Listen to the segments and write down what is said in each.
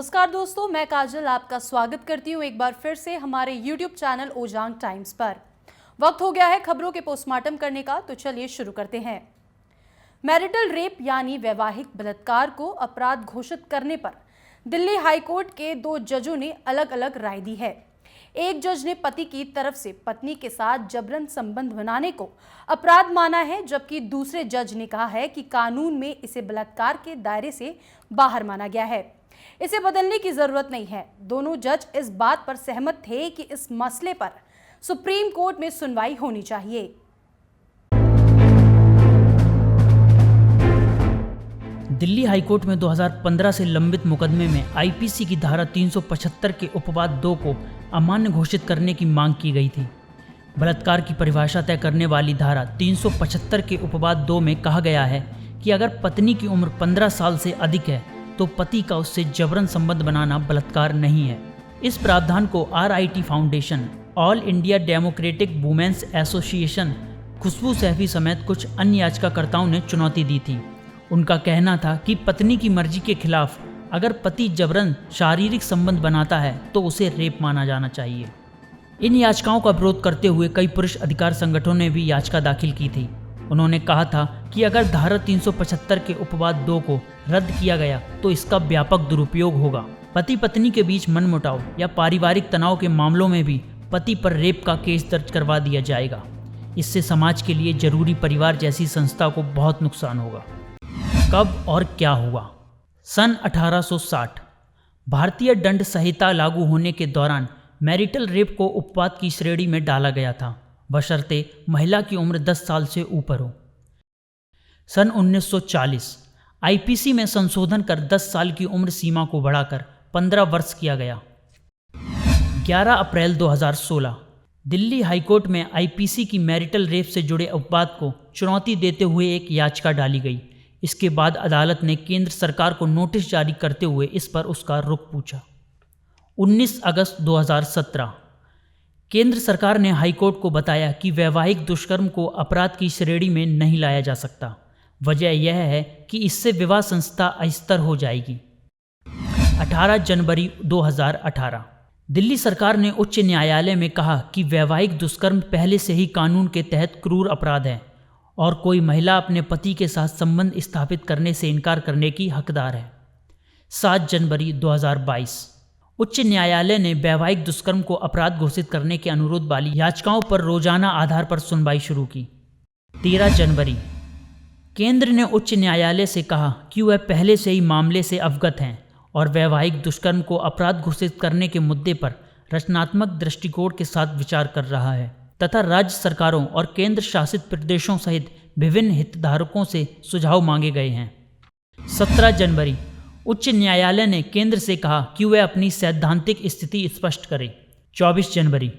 नमस्कार दोस्तों, मैं काजल आपका स्वागत करती हूँ एक बार फिर से हमारे YouTube चैनल ओजांग टाइम्स पर। वक्त हो गया है खबरों के पोस्टमार्टम करने का, तो चलिए शुरू करते हैं। मैरिटल रेप यानी वैवाहिक बलात्कार को अपराध घोषित करने पर दिल्ली हाईकोर्ट के 2 जजों ने अलग अलग राय दी है। एक जज ने पति की तरफ से पत्नी के साथ जबरन संबंध बनाने को अपराध माना है, जबकि दूसरे जज ने कहा है कि कानून में इसे बलात्कार के दायरे से बाहर माना गया है, इसे बदलने की जरूरत नहीं है। दोनों जज इस बात पर सहमत थे कि इस मसले पर सुप्रीम कोर्ट में सुनवाई होनी चाहिए। दिल्ली हाईकोर्ट में 2015 से लंबित मुकदमे में आईपीसी की धारा 375 के उपवाद 2 को अमान्य घोषित करने की मांग की गई थी। बलात्कार की परिभाषा तय करने वाली धारा 375 के उपवाद 2 में कहा गया है कि अगर पत्नी की उम्र 15 साल से अधिक है तो पति का उससे जबरन संबंध बनाना बलात्कार नहीं है। इस प्रावधान को RIT foundation, all India democratic women's association, Khushboo Saifi समेत कुछ अन्य याचिकाकर्ताओं ने चुनौती दी थी। उनका कहना था कि पत्नी की मर्जी के खिलाफ अगर पति जबरन शारीरिक संबंध बनाता है तो उसे रेप माना जाना चाहिए। इन याचिकाओं का विरोध करते हुए कई पुरुष अधिकार संगठनों ने भी याचिका दाखिल की थी। उन्होंने कहा था कि अगर धारा 375 के उपवाद 2 को रद्द किया गया तो इसका व्यापक दुरुपयोग होगा। पति पत्नी के बीच मनमुटाव या पारिवारिक तनाव के मामलों में भी पति पर रेप का केस दर्ज करवा दिया जाएगा। इससे समाज के लिए जरूरी परिवार जैसी संस्था को बहुत नुकसान होगा। कब और क्या हुआ? सन 1860 भारतीय दंड संहिता लागू होने के दौरान मैरिटल रेप को उपवाद की श्रेणी में डाला गया था, बशर्ते महिला की उम्र 10 साल से ऊपर हो। सन 1940 आईपीसी में संशोधन कर 10 साल की उम्र सीमा को बढ़ाकर 15 वर्ष किया गया। 11 अप्रैल 2016 दिल्ली हाईकोर्ट में आईपीसी की मैरिटल रेप से जुड़े उपवाद को चुनौती देते हुए एक याचिका डाली गई। इसके बाद अदालत ने केंद्र सरकार को नोटिस जारी करते हुए इस पर उसका रुख पूछा। 19 अगस्त 2017 केंद्र सरकार ने हाईकोर्ट को बताया कि वैवाहिक दुष्कर्म को अपराध की श्रेणी में नहीं लाया जा सकता। वजह यह है कि इससे विवाह संस्था अस्थिर हो जाएगी। 18 जनवरी 2018 दिल्ली सरकार ने उच्च न्यायालय में कहा कि वैवाहिक दुष्कर्म पहले से ही कानून के तहत क्रूर अपराध है और कोई महिला अपने पति के साथ संबंध स्थापित करने से इनकार करने की हकदार है। 7 जनवरी 2022 उच्च न्यायालय ने वैवाहिक दुष्कर्म को अपराध घोषित करने के अनुरोध वाली याचिकाओं पर रोजाना आधार पर सुनवाई शुरू की। 13 जनवरी केंद्र ने उच्च न्यायालय से कहा कि वह पहले से ही मामले से अवगत हैं और वैवाहिक दुष्कर्म को अपराध घोषित करने के मुद्दे पर रचनात्मक दृष्टिकोण के साथ विचार कर रहा है तथा राज्य सरकारों और केंद्र शासित प्रदेशों सहित विभिन्न हितधारकों से सुझाव मांगे गए हैं। 17 जनवरी उच्च न्यायालय ने केंद्र से कहा कि वह अपनी सैद्धांतिक स्थिति स्पष्ट करे। 24 जनवरी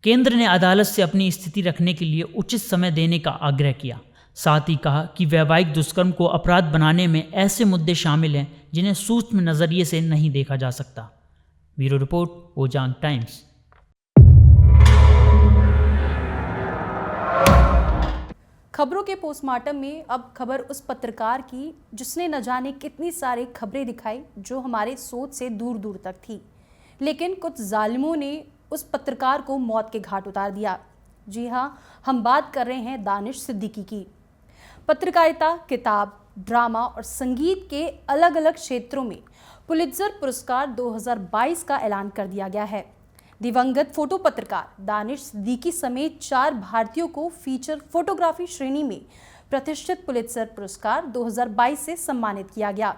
केंद्र ने अदालत से अपनी स्थिति रखने के लिए उचित समय देने का आग्रह किया। साथ ही कहा कि वैवाहिक दुष्कर्म को अपराध बनाने में ऐसे मुद्दे शामिल हैं जिन्हें सूक्ष्म नजरिए से नहीं देखा जा सकता। Bureau report, Ojang times. खबरों के पोस्टमार्टम में अब खबर उस पत्रकार की जिसने न जाने कितनी सारी खबरें दिखाई जो हमारे सोच से दूर दूर तक थी, लेकिन कुछ जालिमों ने उस पत्रकार को मौत के घाट उतार दिया। जी हाँ, हम बात कर रहे हैं दानिश सिद्दीकी की। पत्रकारिता, किताब, ड्रामा और संगीत के अलग अलग क्षेत्रों में पुलित्जर पुरस्कार 2022 का ऐलान कर दिया गया है। दिवंगत फोटो पत्रकार दानिश सिद्दीकी समेत 4 भारतीयों को फीचर फोटोग्राफी श्रेणी में प्रतिष्ठित पुलित्जर पुरस्कार 2022 से सम्मानित किया गया।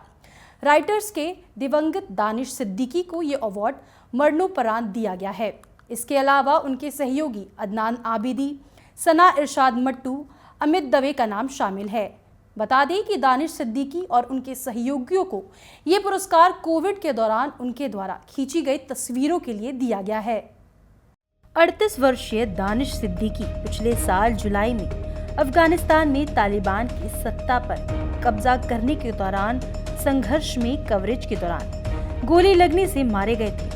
राइटर्स के दिवंगत दानिश सिद्दीकी को ये अवार्ड मरणोपरांत दिया गया है। इसके अलावा उनके सहयोगी अदनान आबिदी, सना इरशाद मट्टू, अमित दवे का नाम शामिल है। बता दें कि दानिश सिद्दीकी और उनके सहयोगियों को ये पुरस्कार कोविड के दौरान उनके द्वारा खींची गई तस्वीरों के लिए दिया गया है। 38 वर्षीय दानिश सिद्दीकी पिछले साल जुलाई में अफगानिस्तान में तालिबान की सत्ता पर कब्जा करने के दौरान संघर्ष में कवरेज के दौरान गोली लगने से मारे गए थे।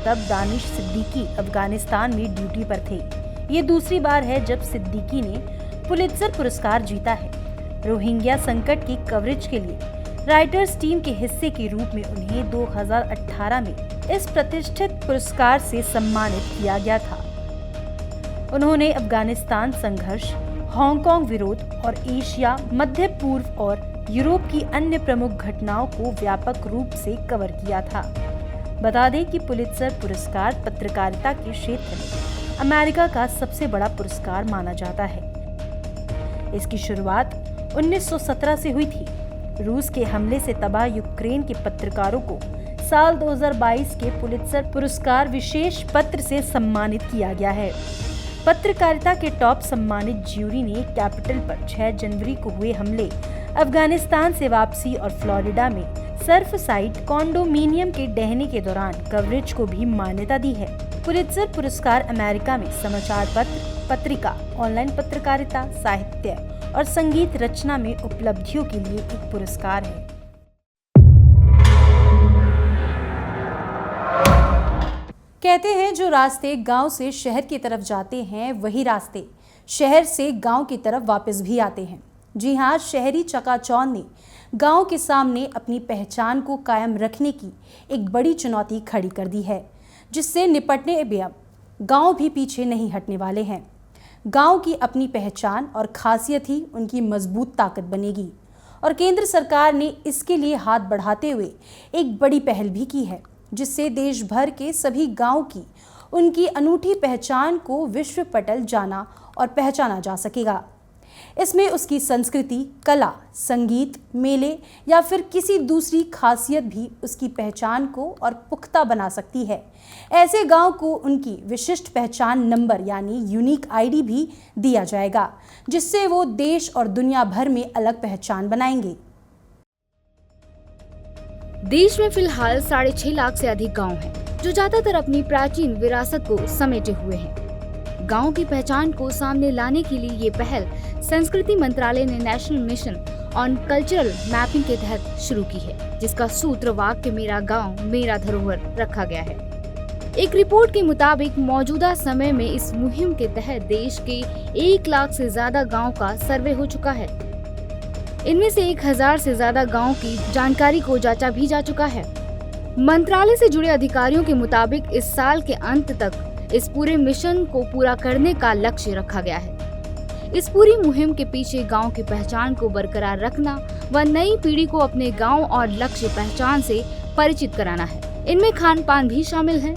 तब दानिश सिद्दीकी अफगानिस्तान में ड्यूटी पर थे। ये दूसरी बार है जब सिद्दीकी ने पुलित्जर पुरस्कार जीता है। रोहिंग्या संकट की कवरेज के लिए राइटर्स टीम के हिस्से के रूप में उन्हें 2018 में इस प्रतिष्ठित पुरस्कार से सम्मानित किया गया था। उन्होंने अफगानिस्तान संघर्ष, हांगकांग विरोध और एशिया, मध्य पूर्व और यूरोप की अन्य प्रमुख घटनाओं को व्यापक रूप से कवर किया था। बता दें कि पुलित्जर पुरस्कार पत्रकारिता के क्षेत्र में अमेरिका का सबसे बड़ा पुरस्कार माना जाता है। इसकी शुरुआत 1917 से हुई थी। रूस के हमले से तबाह यूक्रेन के पत्रकारों को साल 2022 के पुलित्जर पुरस्कार विशेष पत्र से सम्मानित किया गया है। पत्रकारिता के टॉप सम्मानित ज्यूरी ने कैपिटल पर 6 जनवरी को हुए हमले, अफगानिस्तान से वापसी और फ्लोरिडा में सर्फ साइट कॉन्डोमिनियम के ढहने के दौरान कवरेज को भी मान्यता दी है। पुलित्जर पुरस्कार अमेरिका में समाचार पत्र, पत्रिका, ऑनलाइन पत्रकारिता, साहित्य और संगीत रचना में उपलब्धियों के लिए एक पुरस्कार है। कहते हैं जो रास्ते गांव से शहर की तरफ जाते हैं वही रास्ते शहर से गांव की तरफ वापस भी आते हैं। जी हाँ, शहरी चकाचौंध ने गांव के सामने अपनी पहचान को कायम रखने की एक बड़ी चुनौती खड़ी कर दी है, जिससे निपटने में अब गांव भी पीछे नहीं हटने वाले हैं। गांव की अपनी पहचान और खासियत ही उनकी मजबूत ताकत बनेगी और केंद्र सरकार ने इसके लिए हाथ बढ़ाते हुए एक बड़ी पहल भी की है, जिससे देश भर के सभी गांव की उनकी अनूठी पहचान को विश्व पटल जाना और पहचाना जा सकेगा। इसमें उसकी संस्कृति, कला, संगीत, मेले या फिर किसी दूसरी खासियत भी उसकी पहचान को और पुख्ता बना सकती है। ऐसे गांव को उनकी विशिष्ट पहचान नंबर यानी यूनिक आईडी भी दिया जाएगा, जिससे वो देश और दुनिया भर में अलग पहचान बनाएंगे। देश में फिलहाल 6.5 लाख से अधिक गांव हैं, जो ज्यादातर अपनी प्राचीन विरासत को समेटे हुए हैं। गांव की पहचान को सामने लाने के लिए ये पहल संस्कृति मंत्रालय ने national mission on cultural mapping के तहत शुरू की है, जिसका सूत्र वाक्य मेरा गांव मेरा धरोहर रखा गया है। एक रिपोर्ट के मुताबिक मौजूदा समय में इस मुहिम के तहत देश के 1 लाख से ज्यादा गाँव का सर्वे हो चुका है। इनमें से 1000 से ज्यादा गाँव की जानकारी को जांचा भी जा चुका है। मंत्रालय से जुड़े अधिकारियों के मुताबिक इस साल के अंत तक इस पूरे मिशन को पूरा करने का लक्ष्य रखा गया है। इस पूरी मुहिम के पीछे गांव की पहचान को बरकरार रखना व नई पीढ़ी को अपने गांव और लक्ष्य पहचान से परिचित कराना है। इनमें खान पान भी शामिल है।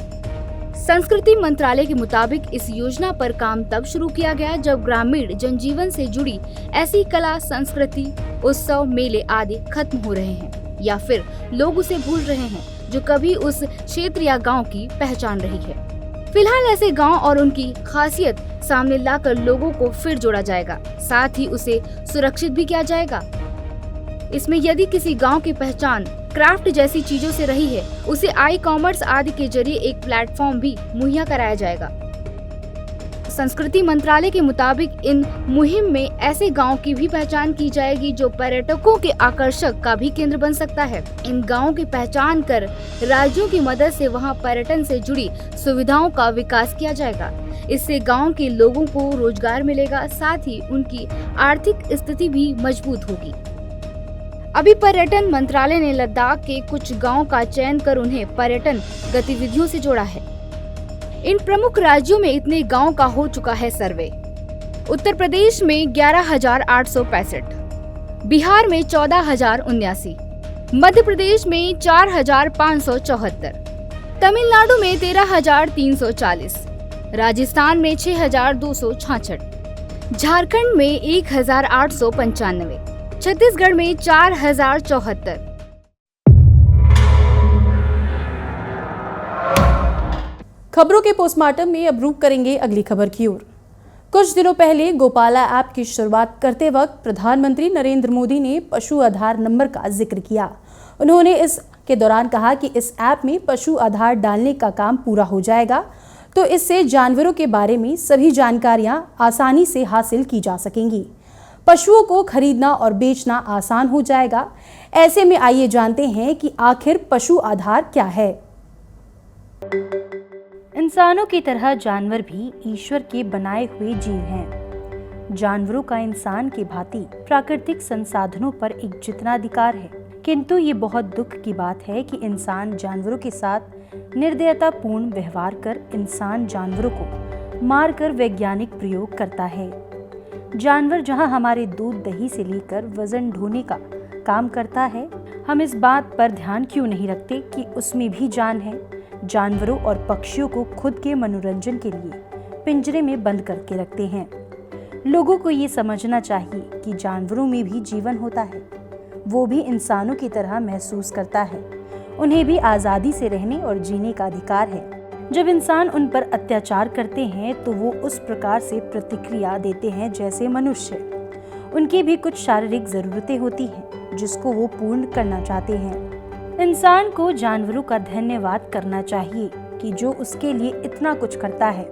संस्कृति मंत्रालय के मुताबिक इस योजना पर काम तब शुरू किया गया जब ग्रामीण जनजीवन से जुड़ी ऐसी कला, संस्कृति, उत्सव, मेले आदि खत्म हो रहे हैं या फिर लोग उसे भूल रहे हैं, जो कभी उस क्षेत्र या गाँव की पहचान रही है। फिलहाल ऐसे गांव और उनकी खासियत सामने लाकर लोगों को फिर जोड़ा जाएगा, साथ ही उसे सुरक्षित भी किया जाएगा। इसमें यदि किसी गांव की पहचान क्राफ्ट जैसी चीजों से रही है, उसे ई-कॉमर्स आदि के जरिए एक प्लेटफॉर्म भी मुहैया कराया जाएगा। संस्कृति मंत्रालय के मुताबिक इन मुहिम में ऐसे गांव की भी पहचान की जाएगी जो पर्यटकों के आकर्षक का भी केंद्र बन सकता है। इन गांवों की पहचान कर राज्यों की मदद से वहां पर्यटन से जुड़ी सुविधाओं का विकास किया जाएगा। इससे गांव के लोगों को रोजगार मिलेगा, साथ ही उनकी आर्थिक स्थिति भी मजबूत होगी। अभी पर्यटन मंत्रालय ने लद्दाख के कुछ गाँव का चयन कर उन्हें पर्यटन गतिविधियों से जोड़ा है। इन प्रमुख राज्यों में इतने गांव का हो चुका है सर्वे। उत्तर प्रदेश में 11,865, बिहार में 14,079, मध्य प्रदेश में 4,574, तमिलनाडु में 13,340, राजस्थान में 6,266, झारखंड में 1,895, छत्तीसगढ़ में 4,074। खबरों के पोस्टमार्टम में अब रुक करेंगे अगली खबर की ओर। कुछ दिनों पहले गोपाला ऐप की शुरुआत करते वक्त प्रधानमंत्री नरेंद्र मोदी ने पशु आधार नंबर का जिक्र किया। उन्होंने इसके दौरान कहा कि इस ऐप में पशु आधार डालने का काम पूरा हो जाएगा, तो इससे जानवरों के बारे में सभी जानकारियां आसानी से हासिल की जा सकेंगी। पशुओं को खरीदना और बेचना आसान हो जाएगा। ऐसे में आइए जानते हैं कि आखिर पशु आधार क्या है। इंसानों की तरह जानवर भी ईश्वर के बनाए हुए जीव हैं। जानवरों का इंसान की भांति प्राकृतिक संसाधनों पर एक जितना अधिकार है, किंतु ये बहुत दुख की बात है कि इंसान जानवरों के साथ निर्दयतापूर्ण व्यवहार कर इंसान जानवरों को मारकर वैज्ञानिक प्रयोग करता है। जानवर जहां हमारे दूध दही से लेकर वजन ढोने का काम करता है, हम इस बात पर ध्यान क्यों नहीं रखते कि उसमें भी जान है। जानवरों और पक्षियों को खुद के मनोरंजन के लिए पिंजरे में बंद करके रखते हैं। लोगों को ये समझना चाहिए कि जानवरों में भी जीवन होता है, वो भी इंसानों की तरह महसूस करता है। उन्हें भी आज़ादी से रहने और जीने का अधिकार है। जब इंसान उन पर अत्याचार करते हैं तो वो उस प्रकार से प्रतिक्रिया देते हैं जैसे मनुष्य। उनकी भी कुछ शारीरिक जरूरतें होती हैं जिसको वो पूर्ण करना चाहते हैं। इंसान को जानवरों का धन्यवाद करना चाहिए कि जो उसके लिए इतना कुछ करता है।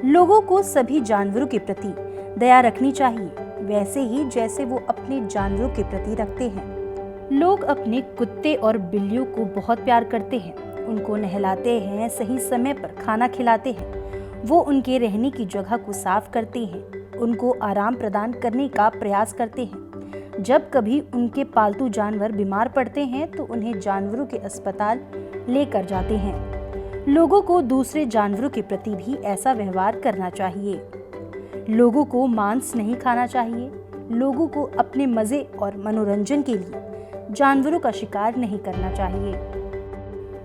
लोगों को सभी जानवरों के प्रति दया रखनी चाहिए, वैसे ही जैसे वो अपने जानवरों के प्रति रखते हैं। लोग अपने कुत्ते और बिल्लियों को बहुत प्यार करते हैं, उनको नहलाते हैं, सही समय पर खाना खिलाते हैं। वो उनके रहने की जगह को साफ करते हैं, उनको आराम प्रदान करने का प्रयास करते हैं। जब कभी उनके पालतू जानवर बीमार पड़ते हैं तो उन्हें जानवरों के अस्पताल लेकर जाते हैं। लोगों को दूसरे जानवरों के प्रति भी ऐसा व्यवहार करना चाहिए। लोगों को मांस नहीं खाना चाहिए। लोगों को अपने मजे और मनोरंजन के लिए जानवरों का शिकार नहीं करना चाहिए।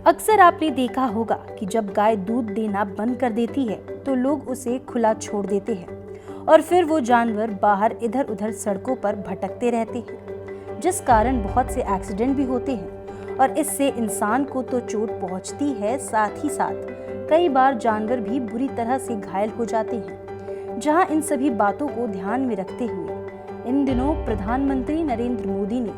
अक्सर आपने देखा होगा कि जब गाय दूध देना बंद कर देती है तो लोग उसे खुला छोड़ देते हैं और फिर वो जानवर बाहर इधर उधर सड़कों पर भटकते रहते हैं, जिस कारण बहुत से एक्सीडेंट भी होते हैं और इससे इंसान को तो चोट पहुंचती है, साथ ही साथ कई बार जानवर भी बुरी तरह से घायल हो जाते हैं। जहां इन सभी बातों को ध्यान में रखते हुए इन दिनों प्रधानमंत्री नरेंद्र मोदी ने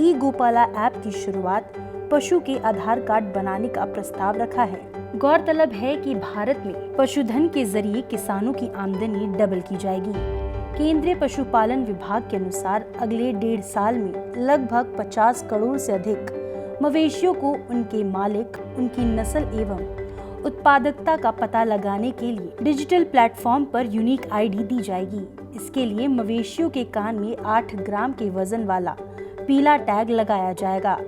ई गोपाला ऐप की शुरुआत पशु के आधार कार्ड बनाने का प्रस्ताव रखा है। गौरतलब है कि भारत में पशुधन के जरिए किसानों की आमदनी डबल की जाएगी। केंद्रीय पशुपालन विभाग के अनुसार अगले 1.5 साल में लगभग 50 करोड़ से अधिक मवेशियों को उनके मालिक, उनकी नस्ल एवं उत्पादकता का पता लगाने के लिए डिजिटल प्लेटफॉर्म पर यूनिक आईडी दी जाएगी। इसके लिए मवेशियों के कान में 8 ग्राम के वजन वाला पीला टैग लगाया जाएगा।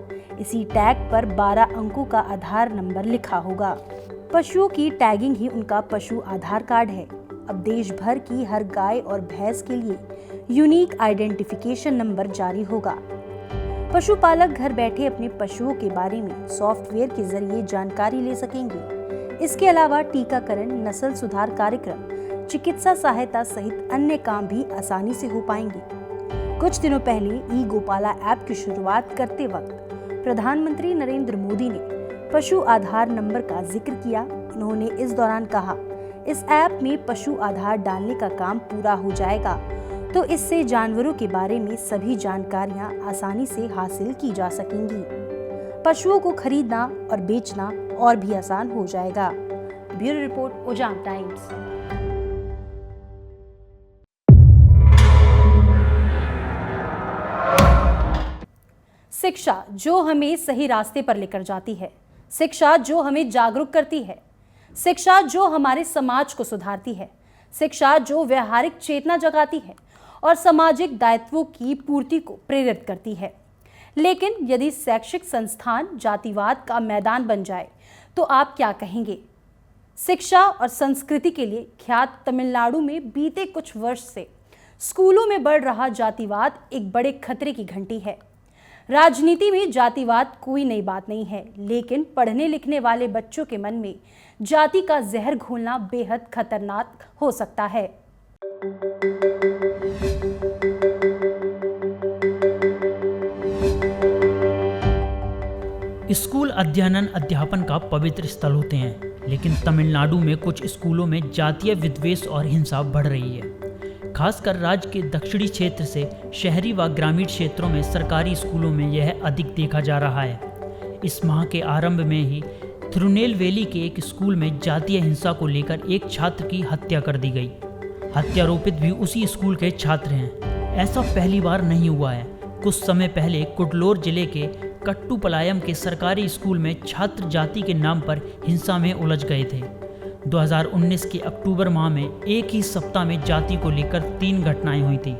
इसी टैग पर 12 अंकों का आधार नंबर लिखा होगा। पशुओं की टैगिंग ही उनका पशु आधार कार्ड है। अब देश भर की हर गाय और भैंस के लिए यूनिक आइडेंटिफिकेशन नंबर जारी होगा। पशुपालक घर बैठे अपने पशुओं के बारे में सॉफ्टवेयर के जरिए जानकारी ले सकेंगे। इसके अलावा टीकाकरण, नस्ल सुधार कार्यक्रम, चिकित्सा सहायता सहित अन्य काम भी आसानी से हो पाएंगे। कुछ दिनों पहले ई गोपाला ऐप की शुरुआत करते वक्त प्रधानमंत्री नरेंद्र मोदी ने पशु आधार नंबर का जिक्र किया। उन्होंने इस दौरान कहा, इस ऐप में पशु आधार डालने का काम पूरा हो जाएगा तो इससे जानवरों के बारे में सभी जानकारियां आसानी से हासिल की जा सकेंगी। पशुओं को खरीदना और बेचना और भी आसान हो जाएगा। Bureau report, Ujam times. शिक्षा जो हमें सही रास्ते पर लेकर जाती है, शिक्षा जो हमें जागरूक करती है, शिक्षा जो हमारे समाज को सुधारती है, शिक्षा जो व्यवहारिक चेतना जगाती है और सामाजिक दायित्वों की पूर्ति को प्रेरित करती है। लेकिन यदि शैक्षिक संस्थान जातिवाद का मैदान बन जाए तो आप क्या कहेंगे? शिक्षा और संस्कृति के लिए ख्यात तमिलनाडु में बीते कुछ वर्ष से स्कूलों में बढ़ रहा जातिवाद एक बड़े खतरे की घंटी है। राजनीति में जातिवाद कोई नई बात नहीं है, लेकिन पढ़ने लिखने वाले बच्चों के मन में जाति का जहर घोलना बेहद खतरनाक हो सकता है। स्कूल अध्ययन अध्यापन का पवित्र स्थल होते हैं, लेकिन तमिलनाडु में कुछ स्कूलों में जातीय विद्वेष और हिंसा बढ़ रही है। खासकर राज्य के दक्षिणी क्षेत्र से शहरी व ग्रामीण क्षेत्रों में सरकारी स्कूलों में यह अधिक देखा जा रहा है। इस माह के आरंभ में ही थिरुनेलवेली के एक स्कूल में जातीय हिंसा को लेकर एक छात्र की हत्या कर दी गई। हत्यारोपित भी उसी स्कूल के छात्र हैं। ऐसा पहली बार नहीं हुआ है। कुछ समय पहले कुडलोर जिले के कट्टुपलायम के सरकारी स्कूल में छात्र जाति के नाम पर हिंसा में उलझ गए थे। 2019 के अक्टूबर माह में एक ही सप्ताह में जाति को लेकर 3 घटनाएं हुई थी।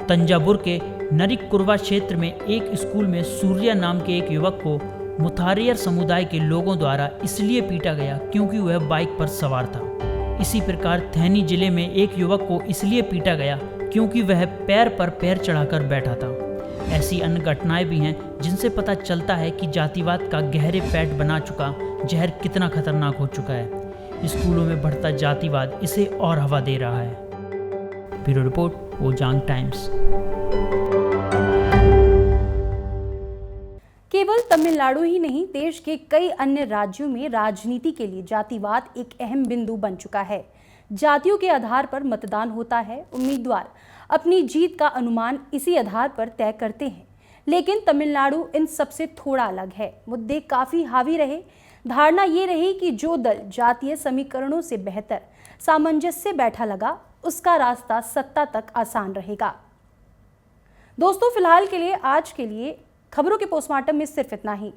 तंजावुर के नरिक कुरवा क्षेत्र में एक स्कूल में सूर्या नाम के एक युवक को मुथारियर समुदाय के लोगों द्वारा इसलिए पीटा गया क्योंकि वह बाइक पर सवार था। इसी प्रकार थैनी जिले में एक युवक को इसलिए पीटा गया क्योंकि वह पैर पर पैर चढ़ाकर बैठा था। ऐसी अन्य घटनाएं भी हैं जिनसे पता चलता है कि जातिवाद का गहरे पैठ बना चुका जहर कितना खतरनाक हो चुका है। स्कूलों में बढ़ता जातिवाद इसे और हवा दे रहा है। Bureau report, Ojang times. केवल तमिलनाडु ही नहीं, देश के कई अन्य राज्यों में राजनीति के लिए जातिवाद एक अहम बिंदु बन चुका है। जातियों के आधार पर मतदान होता है। उम्मीदवार अपनी जीत का अनुमान इसी आधार पर तय करते हैं। लेकिन तमिलनाडु इन सबसे थोड़ा अलग है। मुद्दे काफी हावी रहे। धारणा ये रही कि जो दल जातीय समीकरणों से बेहतर सामंजस्य बैठा लगा, उसका रास्ता सत्ता तक आसान रहेगा। दोस्तों, फिलहाल के लिए आज के लिए खबरों के पोस्टमार्टम में सिर्फ इतना ही।